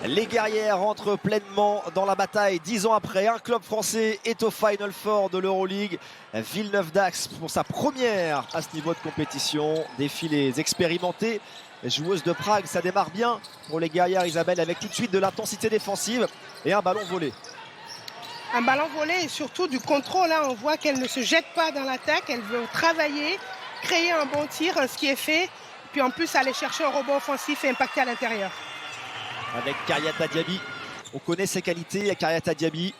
Les guerrières rentrent pleinement dans la bataille 10 ans après. Un club français est au Final Four de l'Euroleague. Villeneuve d'Ascq pour sa première à ce niveau de compétition. Défie les expérimentés. Joueuse de Prague, ça démarre bien pour les guerrières, Isabelle, avec tout de suite de l'intensité défensive et un ballon volé. Un ballon volé et surtout du contrôle. Hein. On voit qu'elle ne se jette pas dans l'attaque. Elle veut travailler, créer un bon tir, ce qui est fait. Puis en plus, aller chercher un rebond offensif et impacter à l'intérieur. Avec Kariata Diaby, on connaît ses qualités, Kariata Diaby.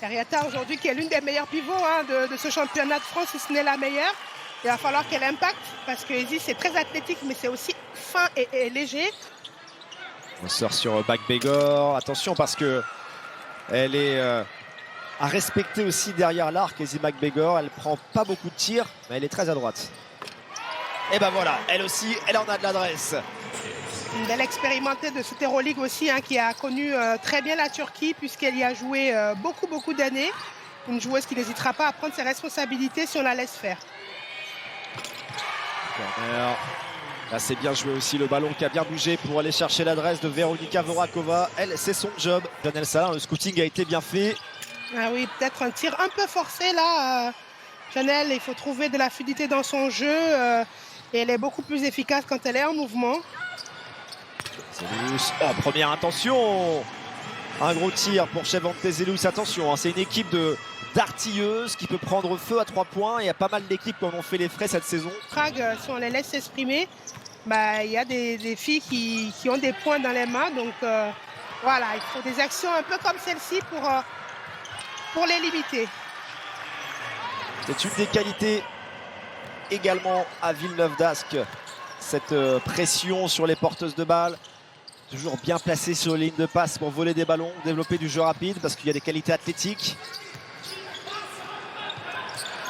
Kariata aujourd'hui qui est l'une des meilleures pivots de ce championnat de France, si ce n'est la meilleure. Il va falloir qu'elle impacte parce que Izzy c'est très athlétique mais c'est aussi fin et léger. On sort sur McBegor, attention parce que elle est à respecter aussi derrière l'arc, Izzy McBegor. Elle prend pas beaucoup de tirs mais elle est très à droite. Et ben voilà, elle aussi, elle en a de l'adresse. Une belle expérimentée de cette Euroleague aussi qui a connu très bien la Turquie puisqu'elle y a joué beaucoup d'années. Une joueuse qui n'hésitera pas à prendre ses responsabilités si on la laisse faire. Corner. Là c'est bien joué aussi, le ballon qui a bien bougé pour aller chercher l'adresse de Veronika Vorakova. Elle, c'est son job. Janelle Salin, le scouting a été bien fait. Ah oui, peut-être un tir un peu forcé là. Janelle, il faut trouver de la fluidité dans son jeu et elle est beaucoup plus efficace quand elle est en mouvement. Zelous. Oh, première intention. Un gros tir pour Chevante Zelous. Attention, c'est une équipe d'artilleuses qui peut prendre feu à 3 points. Il y a pas mal d'équipes qui ont fait les frais cette saison. Prague, si on les laisse s'exprimer, il y a des filles qui ont des points dans les mains. Donc voilà, il faut des actions un peu comme celle-ci pour les limiter. C'est une des qualités également à Villeneuve d'Ascq. Cette pression sur les porteuses de balles. Toujours bien placé sur les lignes de passe pour voler des ballons, développer du jeu rapide parce qu'il y a des qualités athlétiques.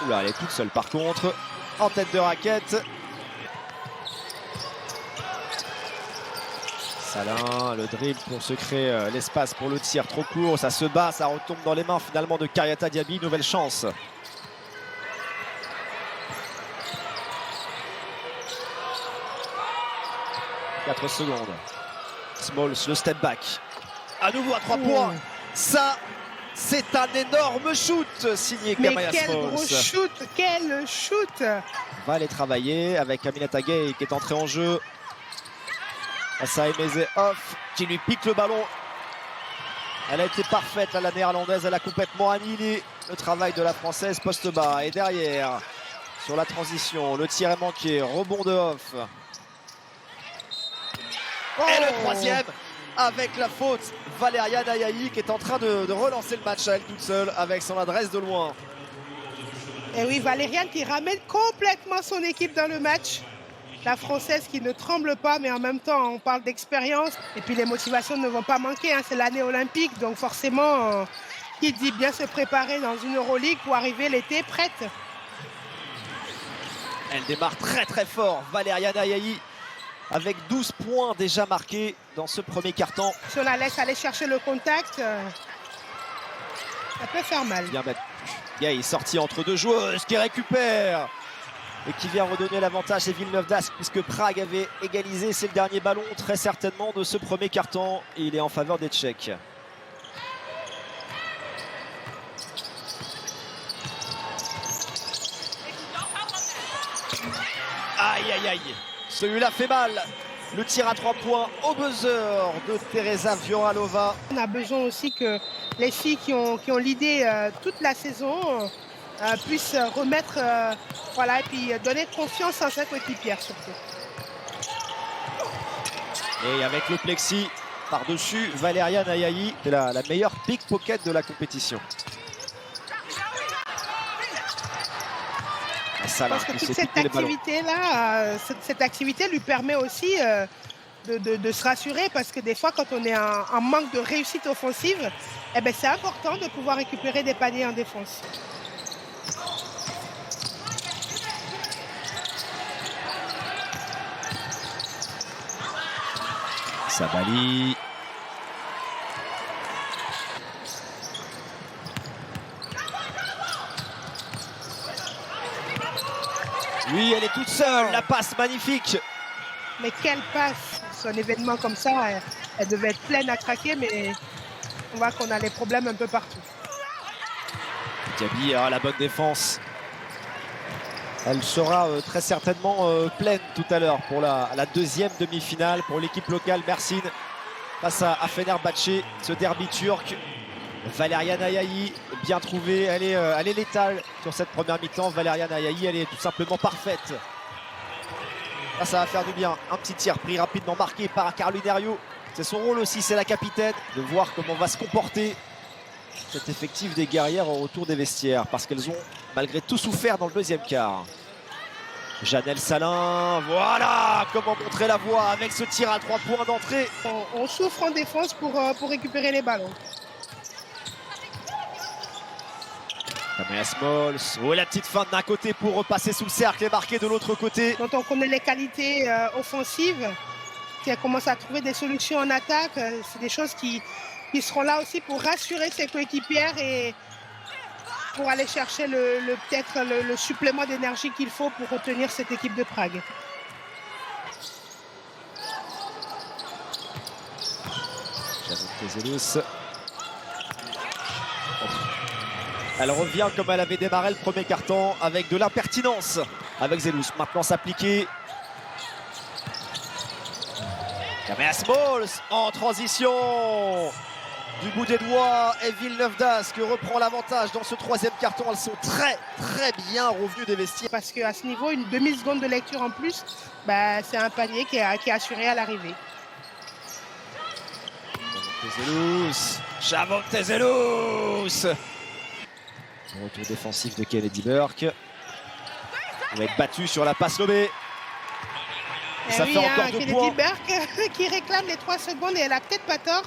Oula, elle est toute seule par contre, en tête de raquette. Salin, le dribble pour se créer l'espace pour le tir trop court. Ça se bat, ça retombe dans les mains finalement de Kariata Diaby. Nouvelle chance. « 4 secondes. Smalls, le step back. À nouveau à 3 points. Ça, c'est un énorme shoot signé Kamaya Smalls. Mais quel gros shoot, quel shoot! Va aller travailler avec Aminata Gay qui est entrée en jeu. Ça Emeze off qui lui pique le ballon. Elle a été parfaite là, la néerlandaise. Elle a complètement annihilé le travail de la française poste bas. Et derrière, sur la transition, le tir est manqué. Rebond de off. Et le troisième avec la faute. Valeria Nayayi qui est en train de relancer le match à elle toute seule avec son adresse de loin. Et oui, Valériane qui ramène complètement son équipe dans le match. La française qui ne tremble pas, mais en même temps, on parle d'expérience. Et puis les motivations ne vont pas manquer. C'est l'année olympique, donc forcément, qui dit bien se préparer dans une Euroleague pour arriver l'été prête. Elle démarre très fort, Valeria Nayayi. Avec 12 points déjà marqués dans ce premier quart-temps. Si on la laisse aller chercher le contact, ça peut faire mal. Bien mettre. Gay est sorti entre deux joueuses qui récupère et qui vient redonner l'avantage à Villeneuve d'Ascq puisque Prague avait égalisé. C'est le dernier ballon très certainement de ce premier quart-temps et il est en faveur des Tchèques. Aïe. Celui-là fait mal. Le tir à 3 points au buzzer de Teresa Vioralova. On a besoin aussi que les filles qui ont l'idée toute la saison puissent remettre, et puis donner confiance à cette coéquipière surtout. Et avec le plexi par-dessus, Valeria Nayayi, c'est la meilleure pickpocket de la compétition. Parce que toute cette activité-là, cette activité lui permet aussi de se rassurer parce que des fois, quand on est en manque de réussite offensive, c'est important de pouvoir récupérer des paniers en défense. Sabali. Oui, elle est toute seule, la passe magnifique. Mais quelle passe! Sur un événement comme ça, elle devait être pleine à craquer, mais on voit qu'on a les problèmes un peu partout. Diaby a la bonne défense. Elle sera très certainement pleine tout à l'heure pour la deuxième demi-finale pour l'équipe locale Mersin face à Fenerbahçe, ce derby turc. Valériane Ayayi, bien trouvée, elle est létale sur cette première mi-temps. Valériane Ayayi, elle est tout simplement parfaite. Là, ça va faire du bien. Un petit tir pris rapidement marqué par Caroline Herriot. C'est son rôle aussi, c'est la capitaine, de voir comment va se comporter cet effectif des guerrières au retour des vestiaires, parce qu'elles ont malgré tout souffert dans le deuxième quart. Janelle Salin, voilà comment montrer la voie avec ce tir à 3 points d'entrée. On souffre en défense pour récupérer les ballons. Kamea Smalls, oh la petite feinte d'un côté pour repasser sous le cercle et marquer de l'autre côté. Quand on connaît les qualités offensives, qui commence à trouver des solutions en attaque, c'est des choses qui seront là aussi pour rassurer ses coéquipières et pour aller chercher peut-être le supplément d'énergie qu'il faut pour retenir cette équipe de Prague. Elle revient comme elle avait démarré le premier quart-temps avec de l'impertinence avec Zelous. Maintenant s'appliquer. Kamea Smalls en transition. Du bout des doigts, et Villeneuve d'Ascq reprend l'avantage dans ce troisième carton. Elles sont très bien revenues des vestiaires. Parce qu'à ce niveau, une demi-seconde de lecture en plus, c'est un panier qui est assuré à l'arrivée. Javonte Zelous. Retour défensif de Kennedy Burke. Il va être battu sur la passe lobée. Ça fait encore 2 Kennedy points. Burke qui réclame les 3 secondes et elle a peut-être pas tort.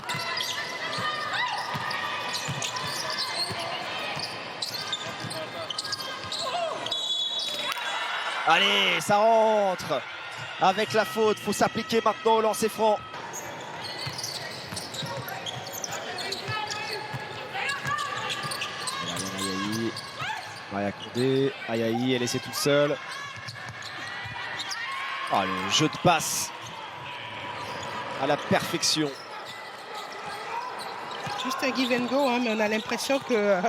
Allez, ça rentre. Avec la faute, faut s'appliquer maintenant au lancer franc. Ayayi. Maria Condé. Ayayi est laissée toute seule. Ah, le jeu de passe à la perfection. Juste un give and go, mais on a l'impression que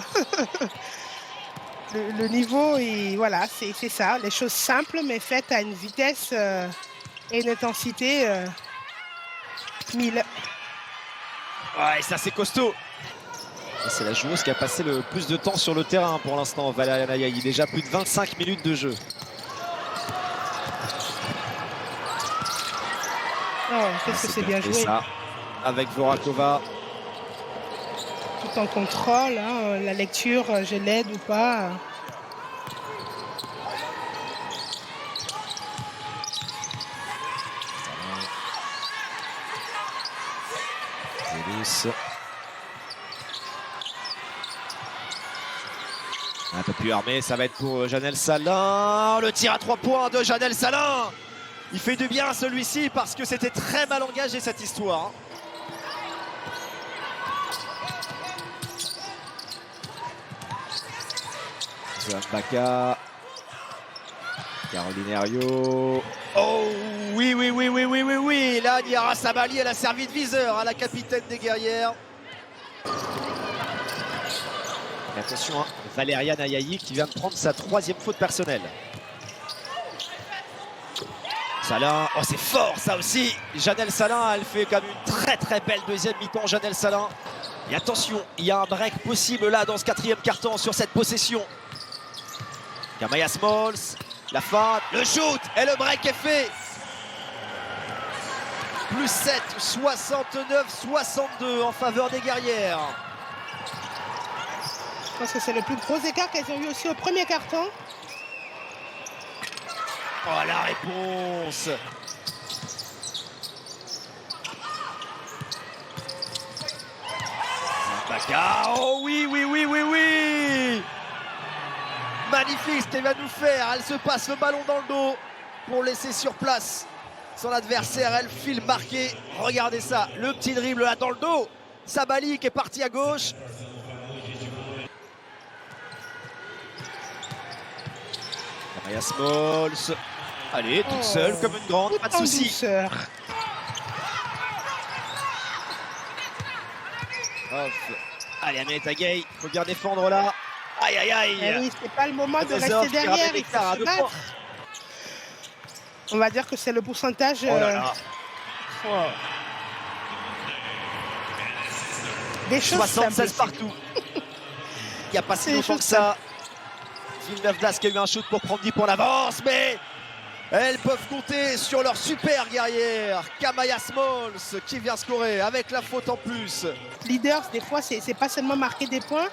le niveau, voilà, c'est ça. Les choses simples, mais faites à une vitesse et une intensité 1000. Ouais, ça c'est costaud. C'est la joueuse qui a passé le plus de temps sur le terrain pour l'instant, Valériane Ayayi. Déjà plus de 25 minutes de jeu. Oh, qu'est-ce que c'est bien joué. Ça, avec Vorakova. Tout en contrôle, la lecture, je l'aide ou pas. Zelous. Un peu plus armé, ça va être pour Janelle Salin. Le tir à 3 points de Janelle Salin. Il fait du bien celui-ci parce que c'était très mal engagé cette histoire. Baka. Caroline Herriot. Oh oui. Là, Niara Sabali, elle a servi de viseur à la capitaine des guerrières. Et attention, Valériane Ayayi qui vient de prendre sa 3e faute personnelle. Salin, oh c'est fort ça aussi. Janelle Salin, elle fait quand même une très belle deuxième mi-temps, Janelle Salin. Et attention, il y a un break possible là dans ce 4e quart-temps sur cette possession. Kamea Smalls, la feinte, le shoot et le break est fait. Plus 7, 69-62 en faveur des guerrières. Je pense que c'est le plus gros écart qu'elles ont eu aussi au premier carton. Oh la réponse. Baka, oh oui. Magnifique ce qu'elle va nous faire. Elle se passe le ballon dans le dos pour laisser sur place son adversaire. Elle file marqué. Regardez ça, le petit dribble là dans le dos. Sabali qui est parti à gauche. Kamea Smalls. Allez, toute seule comme une grande, pas de soucis. Off. Allez, Aminata Gueye, il faut bien défendre là. Aïe, aïe, aïe. Eh oui, c'est pas le moment de Des rester offres qui derrière, ramènent il l'écart faut à se 2 battre. points. On va dire que c'est le pourcentage. Oh là là. Oh. Des choses 76 simples. partout. Il n'y a pas si C'est des longtemps que choses ça. Villeneuve d'Ascq a eu un shoot pour prendre 10 points d'avance, mais elles peuvent compter sur leur super guerrière, Kamaya Smalls, qui vient scorer avec la faute en plus. Leaders, des fois, c'est pas seulement marquer des points,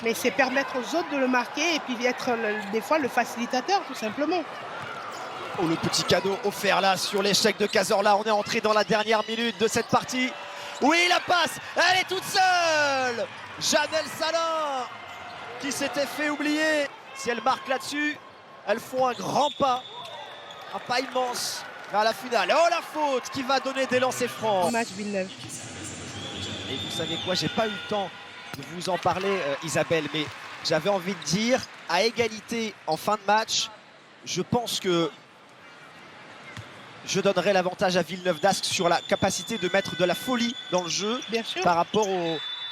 mais c'est permettre aux autres de le marquer et puis être des fois le facilitateur, tout simplement. Oh, le petit cadeau offert là sur l'échec de Cazorla. On est entré dans la dernière minute de cette partie. Oui, la passe, elle est toute seule. Janelle Salin qui s'était fait oublier. Si elle marque là-dessus, elles font un grand pas immense vers la finale. Oh, la faute qui va donner des lancers francs. Match Villeneuve. Et vous savez quoi, j'ai pas eu le temps de vous en parler, Isabelle, mais j'avais envie de dire, à égalité en fin de match, je pense que je donnerai l'avantage à Villeneuve d'Ascq sur la capacité de mettre de la folie dans le jeu. Bien sûr. Par rapport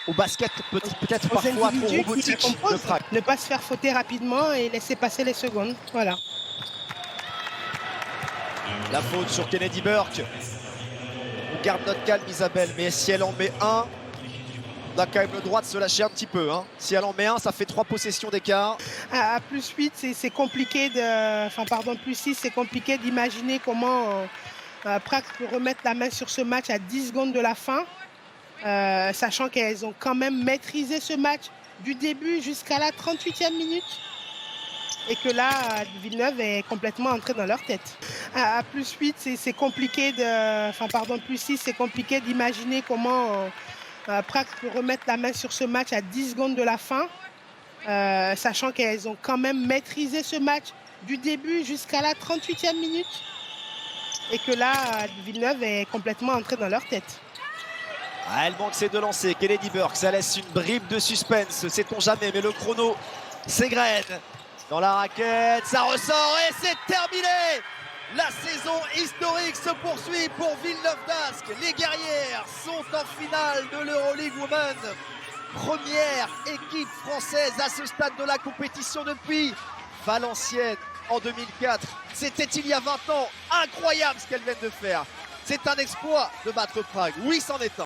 au basket peut-être Aux parfois trop individus qui robotique les composent. de Prague. Ne pas se faire fauter rapidement et laisser passer les secondes. Voilà. La faute sur Kennedy Burke. On garde notre calme, Isabelle, mais si elle en met un, on a quand même le droit de se lâcher un petit peu. Hein. Si elle en met un, ça fait 3 possessions d'écart. À plus 8, c'est compliqué de. Enfin, pardon, plus 6, c'est compliqué d'imaginer comment Prague peut remettre la main sur ce match à 10 secondes de la fin. Sachant qu'elles ont quand même maîtrisé ce match du début jusqu'à la 38e minute et que là, Villeneuve est complètement entré dans leur tête. À plus 8, c'est compliqué de... Enfin, pardon, plus 6, c'est compliqué d'imaginer comment Prague peut remettre la main sur ce match à 10 secondes de la fin, sachant qu'elles ont quand même maîtrisé ce match du début jusqu'à la 38e minute et que là, Villeneuve est complètement entré dans leur tête. Ah, elle manque ses 2 lancers. Kennedy Burke, ça laisse une bribe de suspense, sait-on jamais, mais le chrono s'égrène dans la raquette, ça ressort et c'est terminé. La saison historique se poursuit pour Villeneuve d'Ascq. Les guerrières sont en finale de l'Euroleague Women. Première équipe française à ce stade de la compétition depuis Valenciennes en 2004. C'était il y a 20 ans. Incroyable ce qu'elles viennent de faire. C'est un exploit de battre Prague. Oui, c'en est un.